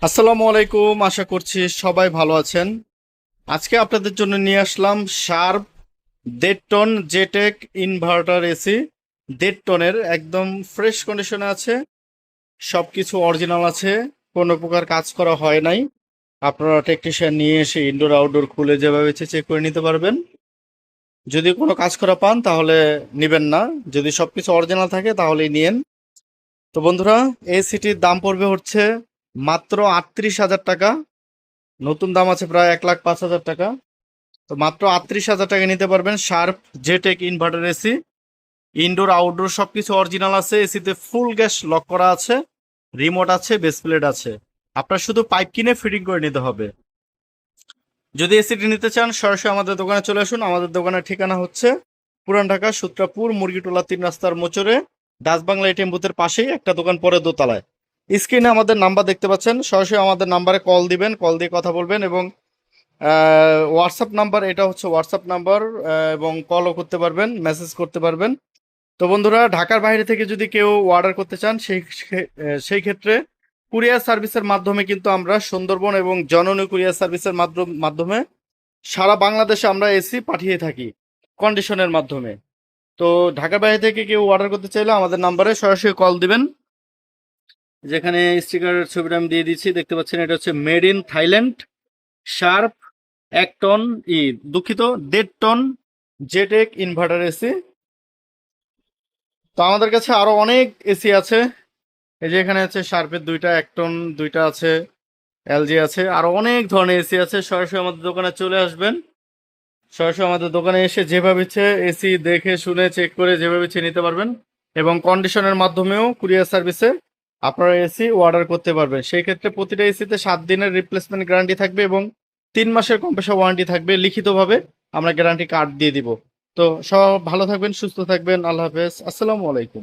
আসসালামু আলাইকুম, আশা করছি সবাই ভালো আছেন। আজকে আপনাদের জন্য নিয়ে আসলাম শার্প 1.5 টন জেটেক ইনভার্টার এসি। 1.5 টনের একদম ফ্রেশ কন্ডিশনে আছে, সবকিছু অরিজিনাল আছে, কোনো প্রকার কাজ করা হয় নাই। আপনারা টেকনিশিয়ান নিয়ে এসে ইনডোর আউটডোর খুলে যেভাবে চেক করে নিতে পারবেন। যদি কোনো কাজ করা পান তাহলে নিবেন না, যদি সবকিছু অরিজিনাল থাকে তাহলেই নিয়েন। তো বন্ধুরা, এসিটির দাম পড়বে হচ্ছে মাত্র 38,000 টাকা। নতুন দাম আছে প্রায় 1,05,000 টাকা। তো মাত্র 38,000 টাকা নিতে পারবেন Sharp J Tech inverter AC. Indoor outdoor সবকিছু অরিজিনাল আছে, এসিতে ফুল গ্যাস লক করা আছে, রিমোট আছে, বেস প্লেট আছে। আপনার শুধু পাইপ কিনে ফিটিং করে নিতে হবে। যদি এসিটি নিতে চান সরাসরি আমাদের দোকানে চলে আসুন। আমাদের দোকানের ঠিকানা হচ্ছে পুরান ঢাকা সূত্রাপুর মুরগিটোলা 3 রাস্তার মোচরে ডাচ বাংলা এটিএম বুথের পাশেই একটা দোকান পরে দোতলায়। স্ক্রিনে আমাদের নাম্বার দেখতে পাচ্ছেন, সরাসরি আমাদের নাম্বারে কল দিবেন, কল দিয়ে কথা বলবেন। এবং হোয়াটসঅ্যাপ নাম্বার, এটা হচ্ছে হোয়াটসঅ্যাপ নাম্বার, এবং কলও করতে পারবেন, মেসেজ করতে পারবেন। তো বন্ধুরা, ঢাকার বাইরে থেকে যদি কেউ অর্ডার করতে চান সেই ক্ষেত্রে কুরিয়ার সার্ভিসের মাধ্যমে কিন্তু আমরা সুন্দরবন এবং জননী কুরিয়ার সার্ভিসের মাধ্যমে সারা বাংলাদেশে আমরা এসি পাঠিয়ে থাকি কন্ডিশনের মাধ্যমে। তো ঢাকার বাইরে থেকে কেউ অর্ডার করতে চাইলে আমাদের নাম্বারে সরাসরি কল দিবেন। যেখানে স্টিকারের ছবিটা আমি দিয়ে দিচ্ছি, দেখতে পাচ্ছেন, এটা হচ্ছে made in Thailand Sharp 1 ton, দুঃখিত, 1.5 টন জেটেক ইনভার্টার এসি। তো আমাদের কাছে আরো অনেক এসি আছে। এই যে এখানে আছে শার্পের দুইটা 1 টন, দুইটা আছে, এলজি আছে, আরো অনেক ধরনের এসি আছে। সরাসরি আমাদের দোকানে চলে আসবেন। সরাসরি আমাদের দোকানে এসে যেভাবে ইচ্ছে এসি দেখে শুনে চেক করে যেভাবে ইচ্ছে নিতে পারবেন। এবং কন্ডিশনের মাধ্যমেও কুরিয়ার সার্ভিসে আপনারা এসি অর্ডার করতে পারবেন। সেই ক্ষেত্রে প্রতিটা এসিতে 7 দিনের রিপ্লেসমেন্ট গ্যারান্টি থাকবে এবং 3 মাসের কম্প্রেসার ওয়ারেন্টি থাকবে। লিখিতভাবে আমরা গ্যারান্টি কার্ড দিয়ে দিব। তো সব ভালো থাকবেন, সুস্থ থাকবেন। আল্লাহ হাফেজ, আসসালামু আলাইকুম।